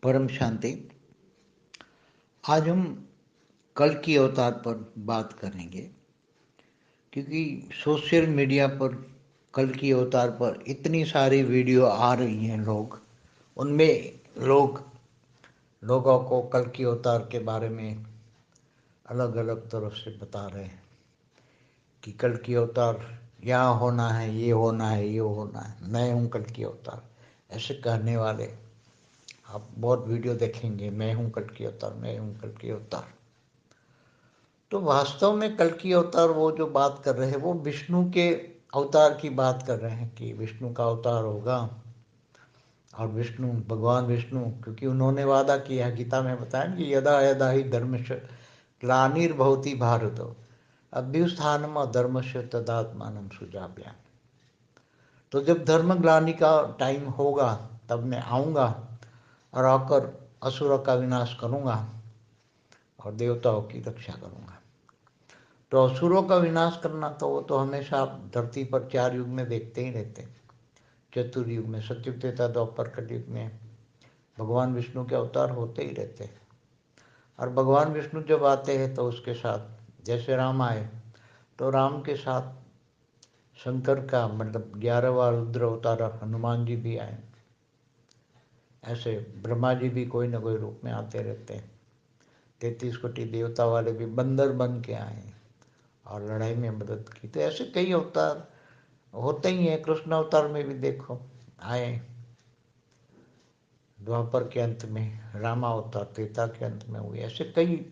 परम शांति। आज हम कल की अवतार पर बात करेंगे, क्योंकि सोशल मीडिया पर कल की अवतार पर इतनी सारी वीडियो आ रही हैं। उनमें लोगों को कल की अवतार के बारे में अलग अलग तरफ से बता रहे हैं कि कल की अवतार यहाँ होना है, ये होना है, ये होना है, मैं हूँ कल की अवतार, ऐसे कहने वाले आप बहुत वीडियो देखेंगे। मैं हूँ कल की अवतार, मैं हूँ कल की अवतार। तो वास्तव में कल की अवतार वो जो बात कर रहे हैं वो विष्णु के अवतार की बात कर रहे हैं कि विष्णु का अवतार होगा। और विष्णु, भगवान विष्णु, क्योंकि उन्होंने वादा किया है, गीता में बताया कि यदा यदा ही धर्मस्य ग्लानिर्भवति भारत अभ्युत्थानम् अधर्मस्य तदात्मानं सृजाम्यहम्। तो जब धर्म ग्लानि का टाइम होगा तब मैं आऊँगा और आकर असुरों का विनाश करूँगा और देवताओं की रक्षा करूँगा। तो असुरों का विनाश करना तो वो तो हमेशा आप धरती पर 4 युग में देखते ही रहते हैं। चतुर्युग में, सतयुग, त्रेता, द्वापर, कलयुग में भगवान विष्णु के अवतार होते ही रहते हैं। और भगवान विष्णु जब आते हैं तो उसके साथ, जैसे राम आए तो राम के साथ शंकर का मतलब 11वां रुद्र अवतार हनुमान जी भी आए। ऐसे ब्रह्मा जी भी कोई ना कोई रूप में आते रहते हैं। 33 कोटि देवता वाले भी बंदर बन के आए और लड़ाई में मदद की। तो ऐसे कई अवतार होते ही हैं। कृष्ण अवतार में भी देखो आए, द्वापर के अंत में रामा अवतार, त्रेता के अंत में हुए। ऐसे कई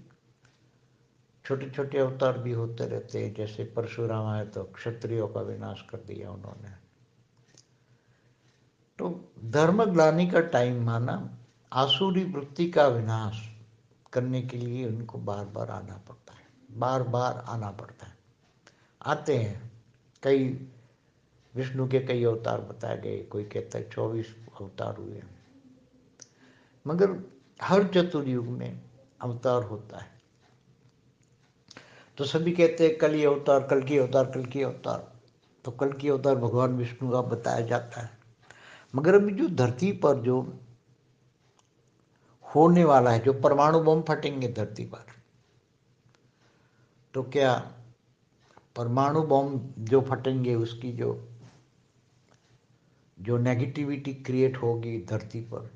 छोटे छोटे अवतार भी होते रहते हैं। जैसे परशुराम आए तो क्षत्रियों का विनाश कर दिया उन्होंने। तो धर्म ग्लानि का टाइम माना आसुरी वृत्ति का विनाश करने के लिए उनको बार बार आना पड़ता है, बार बार आना पड़ता है। आते हैं कई, विष्णु के कई अवतार बताए गए। कोई कहता है 24 अवतार हुए, मगर हर चतुर्युग में अवतार होता है। तो सभी कहते हैं कल की अवतार, कल की अवतार, कल की अवतार। तो कल की अवतार भगवान विष्णु का बताया जाता है। मगर अभी जो धरती पर जो होने वाला है, जो परमाणु बम फटेंगे धरती पर, तो क्या परमाणु बम जो फटेंगे उसकी जो नेगेटिविटी क्रिएट होगी धरती पर,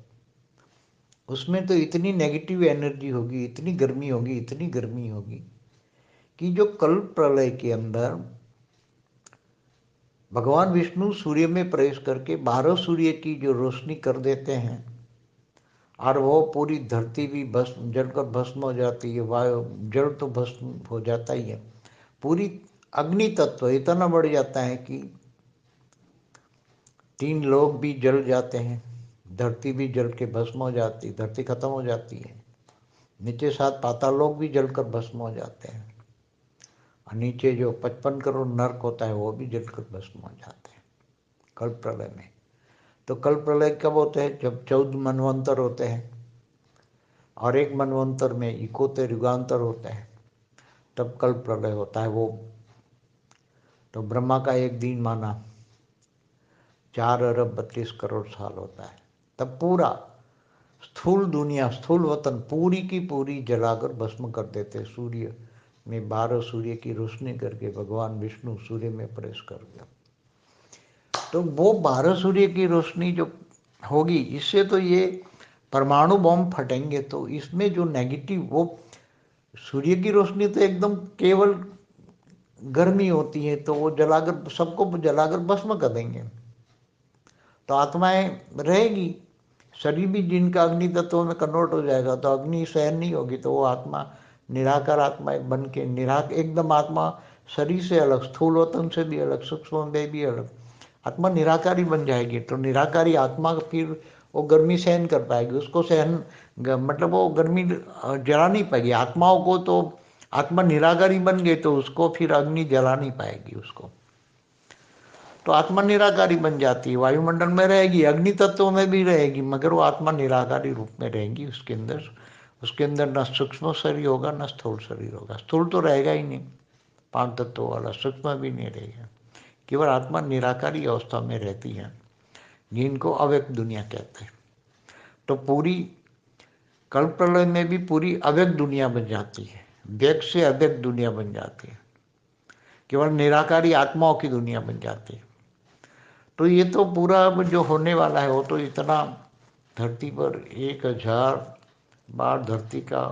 उसमें तो इतनी नेगेटिव एनर्जी होगी, इतनी गर्मी होगी, इतनी गर्मी होगी कि जो कल प्रलय के अंदर भगवान विष्णु सूर्य में प्रवेश करके 12 सूर्य की जो रोशनी कर देते हैं और वो पूरी धरती भी भस्म, जलकर भस्म हो जाती है। वायु, जल तो भस्म हो जाता ही है, पूरी अग्नि तत्व इतना बढ़ जाता है कि 3 लोग भी जल जाते हैं, धरती भी जल के भस्म हो जाती, धरती खत्म हो जाती है। नीचे 7 पाताल लोग भी जलकर भस्म हो जाते हैं और नीचे जो 55 करोड़ नरक होता है वो भी जलकर भस्म हो जाते हैं कल प्रलय में। तो कल प्रलय कब होते हैं? जब 14 मनवंतर होते हैं और एक मनवंतर में 71 युगांतर होते हैं, तब कल प्रलय होता है वो। तो ब्रह्मा का एक दिन माना 4 अरब 32 करोड़ साल होता है। तब पूरा स्थूल दुनिया, स्थूल वतन पूरी की पूरी जलाकर भस्म कर देते। सूर्य में 12 सूर्य की रोशनी करके भगवान विष्णु सूर्य में प्रवेश कर गया। तो वो 12 सूर्य की रोशनी जो होगी, इससे तो ये परमाणु बम फटेंगे तो इसमें जो नेगेटिव, वो सूर्य की रोशनी तो एकदम केवल गर्मी होती है, तो वो जलाकर सबको जलाकर भस्म कर देंगे। तो आत्माएं रहेगी, शरीर भी जिनका अग्नि तत्वों में कन्वर्ट हो जाएगा तो अग्नि सहन नहीं होगी, तो वो आत्मा निराकार आत्मा बन के एकदम आत्मा शरीर से अलग, स्थूल वतन से भी अलग, सूक्ष्म में भी अलग आत्मा निराकारी बन जाएगी। तो निराकारी आत्मा फिर वो गर्मी सहन कर पाएगी, उसको सहन मतलब वो गर्मी जला नहीं पाएगी आत्माओं को। तो आत्मा निराकारी बन गई तो उसको फिर अग्नि जला नहीं पाएगी उसको, तो आत्मा निराकारी बन जाती है। वायुमंडल में रहेगी, अग्नि तत्वों में भी रहेगी, मगर वो आत्मा निराकारी रूप में रहेगी। उसके अंदर न सूक्ष्म शरीर होगा न स्थूल शरीर होगा। स्थूल तो रहेगा ही नहीं 5 तत्वों वाला, सूक्ष्म भी नहीं रहेगा। केवल आत्मा निराकारी अवस्था में रहती है, जिनको अव्यक्त दुनिया कहते हैं। तो पूरी कल्प प्रलय में भी पूरी अव्यक्त दुनिया बन जाती है, व्यक्त से अव्यक्त दुनिया बन जाती है, केवल निराकारी आत्माओं की दुनिया बन जाती है। तो ये तो पूरा जो होने वाला है वो तो इतना धरती पर 1000 बार धरती का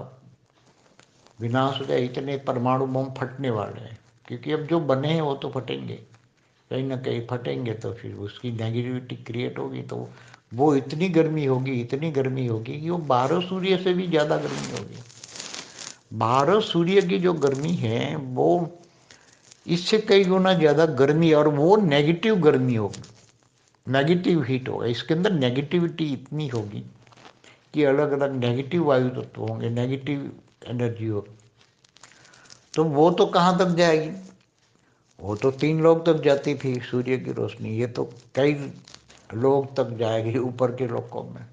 विनाश हो जाए, इतने परमाणु बम फटने वाले हैं। क्योंकि अब जो बने हैं वो तो फटेंगे, कहीं ना कहीं फटेंगे, तो फिर उसकी नेगेटिविटी क्रिएट होगी, तो वो इतनी गर्मी होगी, इतनी गर्मी होगी कि वो 12 सूर्य से भी ज़्यादा गर्मी होगी। 12 सूर्य की जो गर्मी है वो इससे कई गुना ज़्यादा गर्मी, और वो नेगेटिव गर्मी होगी, नेगेटिव हीट होगा। इसके अंदर नेगेटिविटी इतनी होगी कि अलग अलग नेगेटिव वायु तत्व होंगे, नेगेटिव एनर्जी होगी। तो वो तो कहाँ तक जाएगी? वो तो 3 लोग तक जाती थी सूर्य की रोशनी, ये तो कई लोग तक जाएगी ऊपर के लोकों में।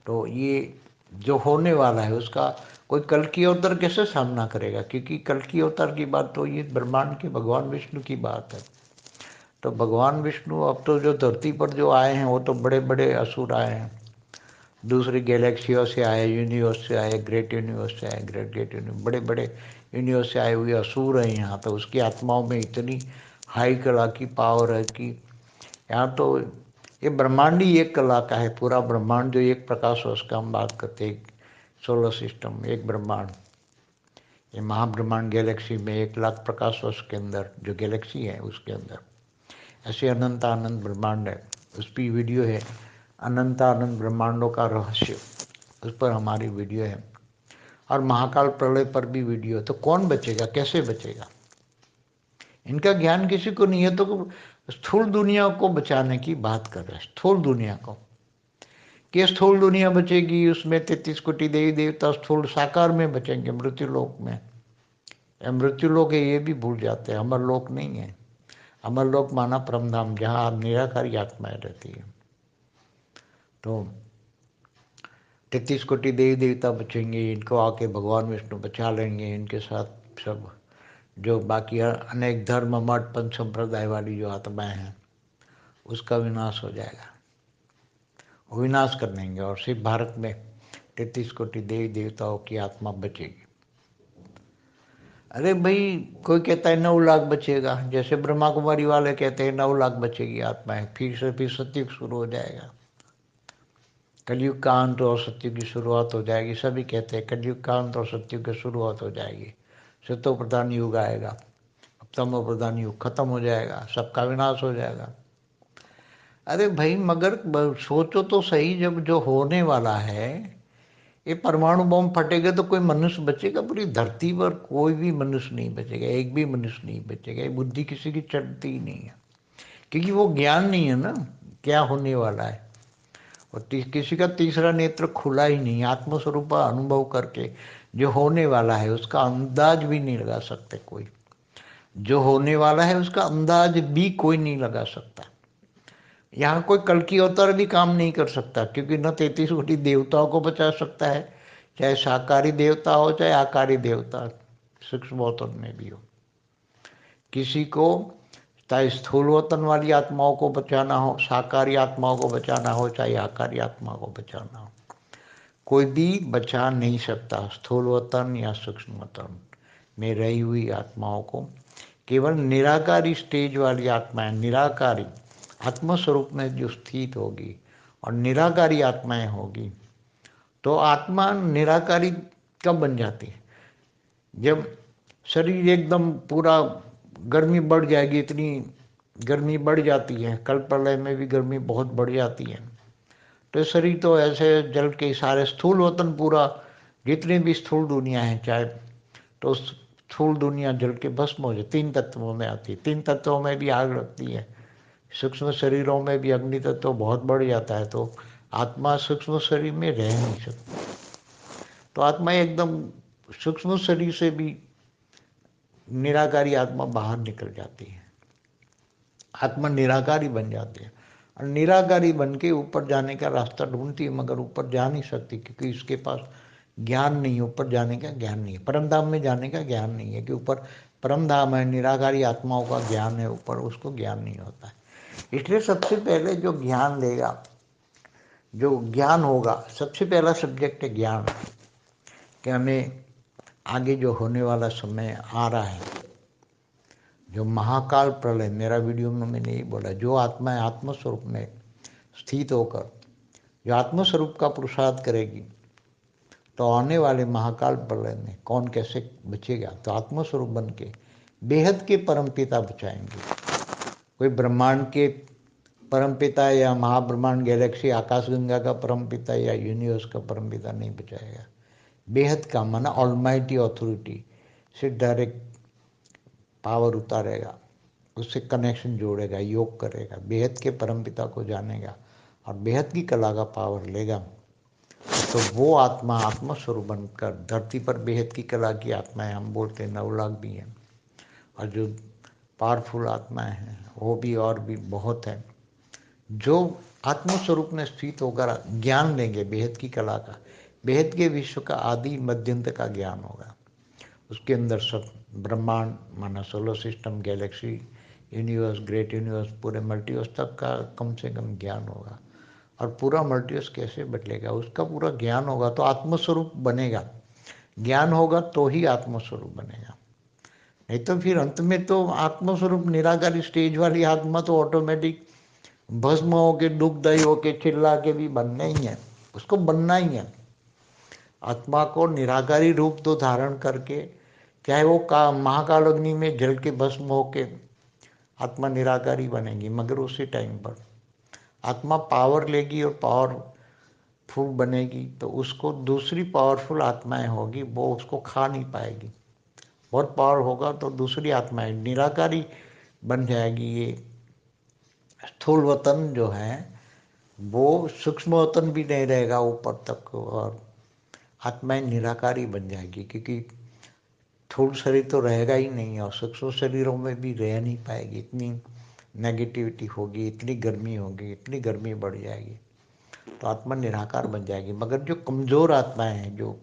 तो ये जो होने वाला है उसका कोई कल की अवतार कैसे सामना करेगा? क्योंकि कल की अवतार की बात तो ये ब्रह्मांड के भगवान विष्णु की बात है। तो भगवान विष्णु अब तो जो धरती पर जो आए हैं वो तो बड़े बड़े असुर आए हैं, दूसरी गैलेक्सियों से आए, यूनिवर्स से आए, ग्रेट यूनिवर्स से आए, ग्रेट ग्रेट यूनिवर्स, बड़े बड़े यूनिवर्स से आए हुए असुर हैं यहाँ। तो उसकी आत्माओं में इतनी हाई कला की पावर है कि यहाँ तो ये ब्रह्मांड ही एक कला का है। पूरा ब्रह्मांड जो एक प्रकाश वर्ष का हम बात करते हैं, सोलर सिस्टम एक ब्रह्मांड, ये महाब्रह्मांड गैलेक्सी में 1,00,000 प्रकाश वर्ष के अंदर जो गैलेक्सी है उसके अंदर ऐसे अनंत अनंत ब्रह्मांड है। उस पर वीडियो है, अनंत अनंत ब्रह्मांडों का रहस्य, उस पर हमारी वीडियो है। और महाकाल प्रलय पर भी वीडियो है। तो कौन बचेगा, कैसे बचेगा? इनका ज्ञान किसी को नहीं है। तो स्थूल दुनिया को बचाने की बात कर रहे हैं, स्थूल दुनिया को, कि स्थूल दुनिया बचेगी, उसमें 33 कोटि देवी देवता स्थूल साकार में बचेंगे, मृत्यु लोक में। मृत्यु लोक है ये भी भूल जाते हैं, अमर लोक नहीं है। अमर लोक माना परमधाम, जहाँ निराकारी आत्माएं रहती है। तो 33 कोटि देवी देवता बचेंगे, इनको आके भगवान विष्णु बचा लेंगे। इनके साथ सब जो बाकी अनेक धर्म मठ पंच संप्रदाय वाली जो आत्माएं हैं उसका विनाश हो जाएगा, वो विनाश कर देंगे, और सिर्फ भारत में 33 कोटि देवी देवताओं की आत्मा बचेगी। अरे भाई, कोई कहता है 9 लाख बचेगा, जैसे ब्रह्मा कुमारी वाले कहते हैं 9 लाख बचेगी आत्माएं, फिर सत्युग शुरू हो जाएगा, कलयुग का अंत और सत्युग की शुरुआत हो जाएगी। सभी कहते हैं कलयुग का अंत और सत्युग की शुरुआत हो जाएगी, सतो प्रधान युग आएगा, तमो प्रधान युग खत्म हो जाएगा, सबका विनाश हो जाएगा। अरे भाई, मगर सोचो तो सही, जब जो होने वाला है, ये परमाणु बम फटेगा तो कोई मनुष्य बचेगा? पूरी धरती पर कोई भी मनुष्य नहीं बचेगा, एक भी मनुष्य नहीं बचेगा। ये बुद्धि किसी की चलती ही नहीं है, क्योंकि वो ज्ञान नहीं है ना क्या होने वाला है। और किसी का तीसरा नेत्र खुला ही नहीं, आत्मस्वरूप अनुभव करके जो होने वाला है उसका अंदाज भी नहीं लगा सकते कोई। जो होने वाला है उसका अंदाज भी कोई नहीं लगा सकता। यहाँ कोई कल की अवतार भी काम नहीं कर सकता, क्योंकि न 33 कोटि देवताओं को बचा सकता है, चाहे साकारी देवता हो चाहे आकारी देवता, सूक्ष्म अवतार में भी हो। किसी को चाहे स्थूल वतन वाली आत्माओं को बचाना हो, साकारी आत्माओं को बचाना हो, चाहे आकारी आत्मा को बचाना हो, कोई भी बचा नहीं सकता स्थूल वतन या सूक्ष्म वतन में रही हुई आत्माओं को। केवल निराकारी स्टेज वाली आत्माएं, निराकारी आत्मस्वरूप में जो स्थित होगी और निराकारी आत्माएं होगी, तो आत्मा निराकारी कब बन जाती है? जब शरीर एकदम पूरा गर्मी बढ़ जाएगी, इतनी गर्मी बढ़ जाती है, कल प्रलय में भी गर्मी बहुत बढ़ जाती है। तो शरीर तो ऐसे जल के सारे स्थूल वतन पूरा, जितनी भी स्थूल दुनिया है, चाहे तो स्थूल दुनिया जल के भस्म हो जाए। 3 तत्वों में आती है, 3 तत्वों में भी आग लगती है, सूक्ष्म शरीरों में भी अग्नि तत्व बहुत बढ़ जाता है, तो आत्मा सूक्ष्म शरीर में रह नहीं सकती। तो आत्मा एकदम सूक्ष्म शरीर से भी निराकारी आत्मा बाहर निकल जाती है, आत्मा निराकारी बन जाती है, और निराकारी बन के ऊपर जाने का रास्ता ढूंढती है, मगर ऊपर जा नहीं सकती, क्योंकि इसके पास ज्ञान नहीं है, ऊपर जाने का ज्ञान नहीं है, परम धाम में जाने का ज्ञान नहीं है, कि ऊपर परम धाम है, निराकारी आत्माओं का ज्ञान है, ऊपर उसको ज्ञान नहीं होता है। इसलिए सबसे पहले जो ज्ञान लेगा, जो ज्ञान होगा, सबसे पहला सब्जेक्ट है ज्ञान, कि हमें आगे जो होने वाला समय आ रहा है, जो महाकाल प्रलय, मेरा वीडियो में मैंने यही बोला, जो आत्मा आत्मस्वरूप में स्थित होकर जो आत्मस्वरूप का पुरुषार्थ करेगी, तो आने वाले महाकाल प्रलय में कौन कैसे बचेगा, तो आत्मस्वरूप बन के बेहद के परमपिता बचाएंगे। कोई ब्रह्मांड के परमपिता या महाब्रह्मांड गैलेक्सी आकाशगंगा का परमपिता या यूनिवर्स का परमपिता नहीं बचाएगा। बेहद का माना ऑलमाइटी अथॉरिटी से डायरेक्ट पावर उतारेगा, उससे कनेक्शन जोड़ेगा, योग करेगा, बेहद के परमपिता को जानेगा और बेहद की कला का पावर लेगा, तो वो आत्मा आत्मस्वरूप बनकर धरती पर बेहद की कला की आत्माएं, हम बोलते हैं 9 लाख भी हैं, और जो पावरफुल आत्माएं हैं वो भी और भी बहुत हैं, जो आत्मस्वरूप में स्थित होकर ज्ञान लेंगे बेहद की कला का, बेहद के विश्व का आदि मध्यंत का ज्ञान होगा। उसके अंदर सब ब्रह्मांड माना solar system, Galaxy, universe, great universe, पूरे मल्टीवर्स तक का कम से कम ज्ञान होगा। और पूरा मल्टीवर्स कैसे बदलेगा, उसका पूरा ज्ञान होगा तो आत्मस्वरूप बनेगा। ज्ञान होगा तो ही आत्मस्वरूप बनेगा, नहीं तो फिर अंत में तो आत्मस्वरूप निराकारी स्टेज वाली आत्मा तो ऑटोमेटिक भस्म होके, दुखदायी होके, चिल्ला के भी बनना ही है, उसको बनना ही है। आत्मा को निराकारी रूप तो धारण करके, चाहे वो महाकाल अग्नि में जल के भस्म होके आत्मा निराकारी बनेगी, मगर उसी टाइम पर आत्मा पावर लेगी और पावरफुल बनेगी, तो उसको दूसरी पावरफुल आत्माएं होगी, वो उसको खा नहीं पाएगी। बहुत पावर होगा तो दूसरी आत्माएं निराकारी बन जाएगी। ये स्थूल वतन जो है वो सूक्ष्म वतन भी नहीं रहेगा ऊपर तक, और आत्माएं निराकारी बन जाएगी, क्योंकि स्थूल शरीर तो रहेगा ही नहीं और सूक्ष्म शरीरों में भी रह नहीं पाएगी। इतनी नेगेटिविटी होगी, इतनी गर्मी होगी, इतनी गर्मी बढ़ जाएगी, तो आत्मा निराकार बन जाएगी। मगर जो कमज़ोर आत्माएं हैं, जो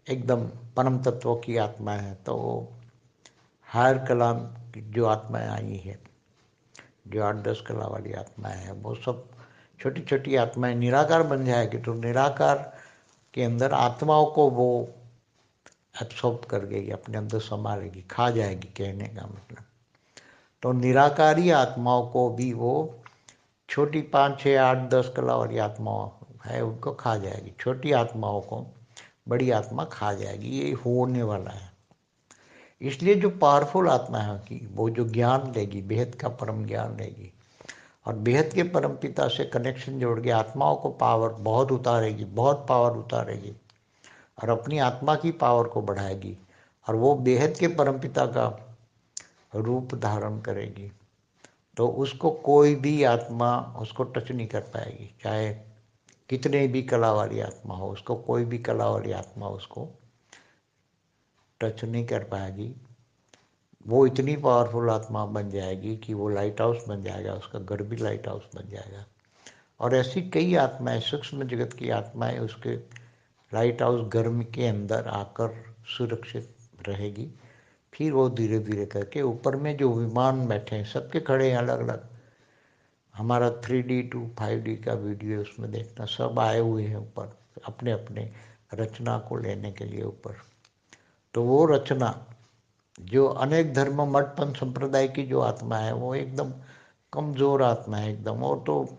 एकदम परम तत्वों की आत्मा है, तो वो हायर कला की जो आत्माएं आई है, जो 8-10 कला वाली आत्माएं हैं, वो सब छोटी छोटी आत्माएं निराकार बन जाएगी, तो निराकार के अंदर आत्माओं को वो एब्सॉर्ब कर गई, अपने अंदर समा लेगी, खा जाएगी, कहने का मतलब। तो निराकारी आत्माओं को भी वो छोटी 5, 6, 8, 10 कला वाली आत्माओं है उनको खा जाएगी, छोटी आत्माओं को बड़ी आत्मा खा जाएगी। ये होने वाला है। इसलिए जो पावरफुल आत्मा है कि वो जो ज्ञान लेगी, बेहद का परम ज्ञान लेगी और बेहद के परम पिता से कनेक्शन जोड़ के आत्माओं को पावर बहुत उतारेगी, बहुत पावर उतारेगी और अपनी आत्मा की पावर को बढ़ाएगी, और वो बेहद के परमपिता का रूप धारण करेगी, तो उसको कोई भी आत्मा उसको टच नहीं कर पाएगी, चाहे कितने भी कला वाली आत्मा हो, उसको कोई भी कला वाली आत्मा उसको टच नहीं कर पाएगी। वो इतनी पावरफुल आत्मा बन जाएगी कि वो लाइट हाउस बन जाएगा, उसका घर भी लाइट हाउस बन जाएगा। और ऐसी कई आत्माएं, सूक्ष्म जगत की आत्माएं उसके लाइट हाउस गर्म के अंदर आकर सुरक्षित रहेगी। फिर वो धीरे धीरे करके ऊपर में जो विमान बैठे हैं, सबके खड़े हैं अलग अलग, हमारा 3D to 5D का वीडियो उसमें देखना, सब आए हुए हैं ऊपर अपने अपने रचना को लेने के लिए ऊपर। तो वो रचना जो अनेक धर्म मठपंथ संप्रदाय की जो आत्मा है, वो एकदम कमजोर आत्मा है एकदम, और तो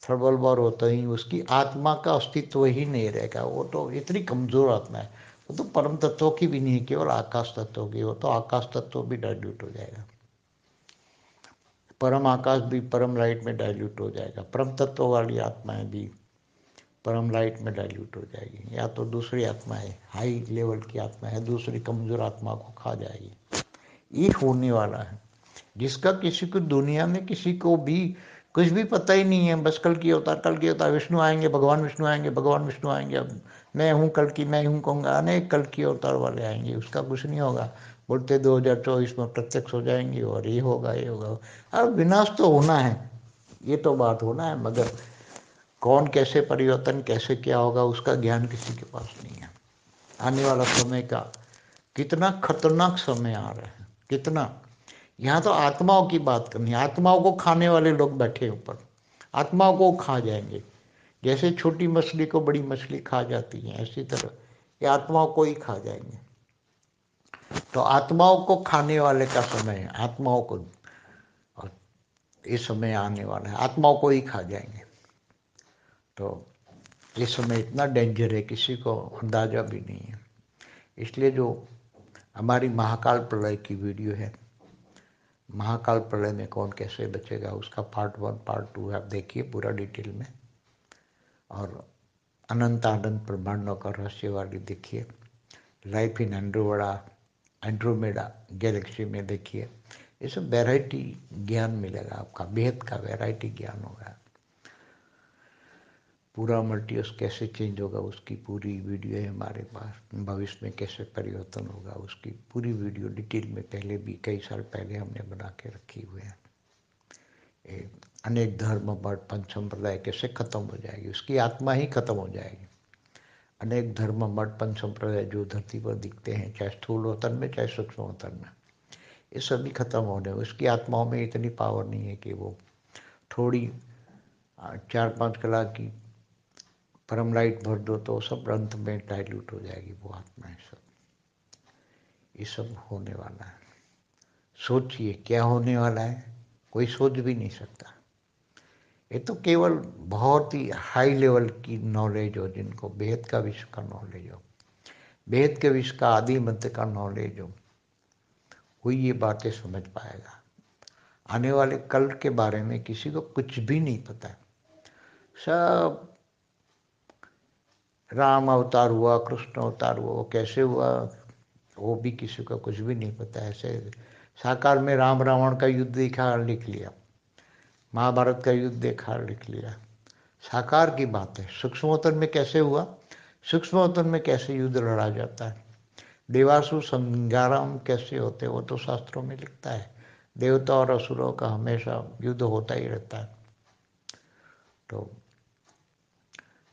थर्बलबार होता ही, उसकी आत्मा का अस्तित्व ही नहीं रहेगा, वो तो इतनी कमजोर आत्मा है। वो तो परम तत्वों की भी नहीं, केवल आकाश तत्व की, वो तो आकाश तत्व भी डाइल्यूट हो जाएगा, परम आकाश भी परम लाइट में डाइल्यूट हो जाएगा, परम तत्व वाली आत्माएं भी परम लाइट में डाइल्यूट हो जाएगी, या तो दूसरी आत्माएं हाई लेवल की आत्मा है दूसरी कमजोर आत्मा को खा जाएगी। ये होने वाला है, जिसका किसी को दुनिया में किसी को भी कुछ भी पता ही नहीं है। बस कल की अवतार, कल की अवतार, विष्णु आएंगे, भगवान विष्णु आएंगे, भगवान विष्णु आएंगे, अब मैं हूँ कल की, मैं हूँ कहूँगा, अनेक कल की अवतार वाले आएंगे, उसका कुछ नहीं होगा। बोलते 2024 में प्रत्यक्ष हो जाएंगे और ये होगा, ये होगा। अब विनाश तो होना है, ये तो बात होना है, मगर कौन कैसे परिवर्तन, कैसे क्या होगा, उसका ज्ञान किसी के पास नहीं है। आने वाला समय का कितना खतरनाक समय आ रहा है, कितना। यहाँ तो आत्माओं की बात करनी है, आत्माओं को खाने वाले लोग बैठे ऊपर, आत्माओं को खा जाएंगे। जैसे छोटी मछली को बड़ी मछली खा जाती है, ऐसी तरह ये आत्माओं को ही खा जाएंगे। तो आत्माओं को खाने वाले का समय है, आत्माओं को, और ये समय आने वाला है, आत्माओं को ही खा जाएंगे। तो ये समय इतना डेंजर है, किसी को अंदाजा भी नहीं है। इसलिए जो हमारी महाकाल प्रलय की वीडियो है, महाकाल प्रलय में कौन कैसे बचेगा, उसका पार्ट 1 पार्ट 2 आप देखिए पूरा डिटेल में, और अनंत आनंद ब्रह्मांडों का रहस्य वाली देखिए, लाइफ इन एंड्रोमेडा गैलेक्सी में देखिए। ये सब वैरायटी ज्ञान मिलेगा आपका, बेहद का वैरायटी ज्ञान होगा। पूरा मल्टीवर्स कैसे चेंज होगा उसकी पूरी वीडियो है हमारे पास, भविष्य में कैसे परिवर्तन होगा उसकी पूरी वीडियो डिटेल में पहले भी कई साल पहले हमने बना के रखी हुई है। अनेक धर्म मठ पंच संप्रदाय कैसे खत्म हो जाएगी, उसकी आत्मा ही खत्म हो जाएगी। अनेक धर्म मठ पंच संप्रदाय जो धरती पर दिखते हैं, चाहे स्थूल वतन में चाहे सूक्ष्म वतन में, ये सभी खत्म होने, उसकी आत्माओं में इतनी पावर नहीं है कि वो थोड़ी 4-5 कलाक की परम लाइट भर दो तो सब अंत में डाइल्यूट हो जाएगी वो आत्मा। ये सब होने वाला है। सोचिए क्या होने वाला है, कोई सोच भी नहीं सकता। ये तो केवल बहुत ही हाई लेवल की नॉलेज हो, जिनको बेहद का विश्व का नॉलेज हो, बेहद के विश्व का आदि मध्य का नॉलेज हो, वही ये बातें समझ पाएगा। आने वाले कल के बारे में किसी को कुछ भी नहीं पता। सब राम अवतार हुआ, कृष्ण अवतार हुआ, वो कैसे हुआ वो भी किसी को कुछ भी नहीं पता। ऐसे साकार में राम रावण का युद्ध देखा लिख लिया, महाभारत का युद्ध देखा लिख लिया, साकार की बात है। सूक्ष्मोत्तर में कैसे हुआ, सूक्ष्मोत्तर में कैसे युद्ध लड़ा जाता है, देवासुर संग्राम कैसे होते, वो तो शास्त्रों में लिखता है। देवता और असुरों का हमेशा युद्ध होता ही रहता है। तो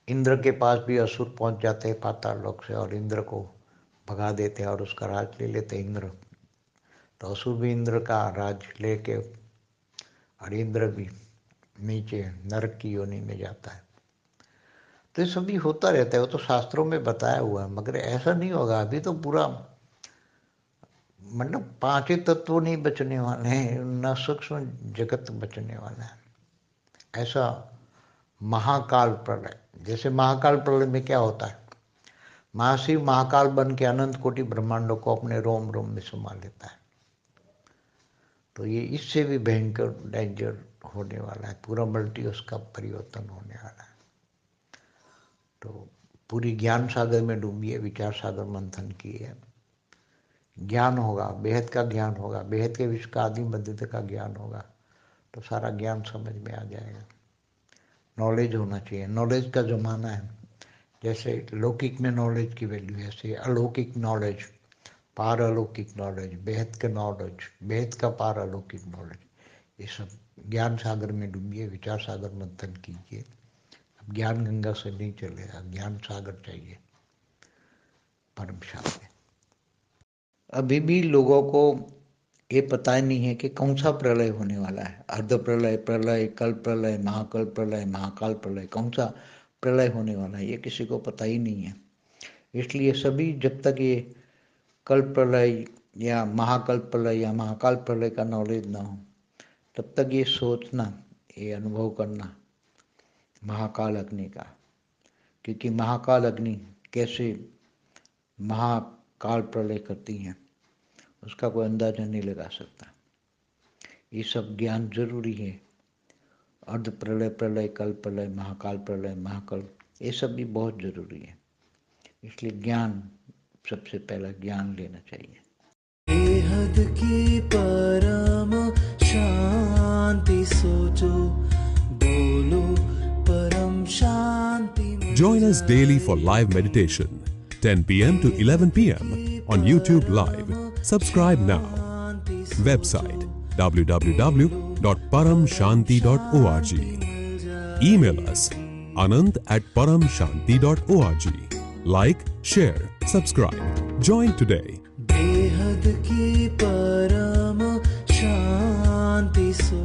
इंद्र के पास भी असुर पहुंच जाते हैं पाताल लोक से, और इंद्र को भगा देते हैं और उसका राज ले लेते इंद्र। तो असुर भी इंद्र का राज लेके, और इंद्र भी नीचे नरक की योनि में जाता है। तो ये सभी होता रहता है, वो तो शास्त्रों में बताया हुआ है। मगर ऐसा नहीं होगा, अभी तो पूरा मतलब 5 तत्व नहीं बचने वाले हैं, न सूक्ष्म जगत बचने वाला है। ऐसा महाकाल प्रलय, जैसे महाकाल प्रलय में क्या होता है, महाशिव महाकाल बन के अनंत कोटि ब्रह्मांडों को अपने रोम रोम में समा लेता है। तो ये इससे भी भयंकर डेंजर होने वाला है, पूरा मल्टीवर्स का परिवर्तन होने वाला है। तो पूरी ज्ञान सागर में डूबिए, विचार सागर मंथन किए, ज्ञान होगा, बेहद का ज्ञान होगा, बेहद के विश्व का आदि मध्य का ज्ञान होगा, तो सारा ज्ञान समझ में आ जाएगा। नॉलेज होना चाहिए, नॉलेज का जमाना है। जैसे लौकिक में नॉलेज की वैल्यू है, ऐसे अलौकिक नॉलेज, पार अलौकिक नॉलेज, बेहद का नॉलेज, बेहद का पार अलौकिक नॉलेज, ये सब ज्ञान सागर में डूबिए, विचार सागर मंथन कीजिए। अब ज्ञान गंगा से नहीं चलेगा, ज्ञान सागर चाहिए, परम शांति। अभी भी लोगों को ये पता ही नहीं है कि कौन सा प्रलय होने वाला है, अर्ध प्रलय, प्रलय, कल प्रलय, महाकल प्रलय, महाकाल प्रलय, कौन सा प्रलय होने वाला है, ये किसी को पता ही नहीं है। इसलिए सभी जब तक ये कल प्रलय या महाकल प्रलय या महाकाल प्रलय का नॉलेज ना हो, तब तक ये सोचना, ये अनुभव करना महाकाल अग्नि का, क्योंकि महाकाल अग्नि कैसे महाकाल प्रलय करती हैं उसका कोई अंदाजा नहीं लगा सकता। ये सब ज्ञान जरूरी है। अर्ध प्रलय, प्रलय, कल प्रलय, महाकाल प्रलय, महाकल, ये सब भी बहुत जरूरी है। इसलिए ज्ञान, सबसे पहला ज्ञान लेना चाहिए। बेहद की परम शांति सोचो, बोलो परम शांति। Join us daily for live meditation, 10 p.m. to 11 p.m. on YouTube Live. Subscribe now. Website www.paramshanti.org. Email us anand@paramshanti.org. Like, share, subscribe. Join today. बेहद की परम शांति सो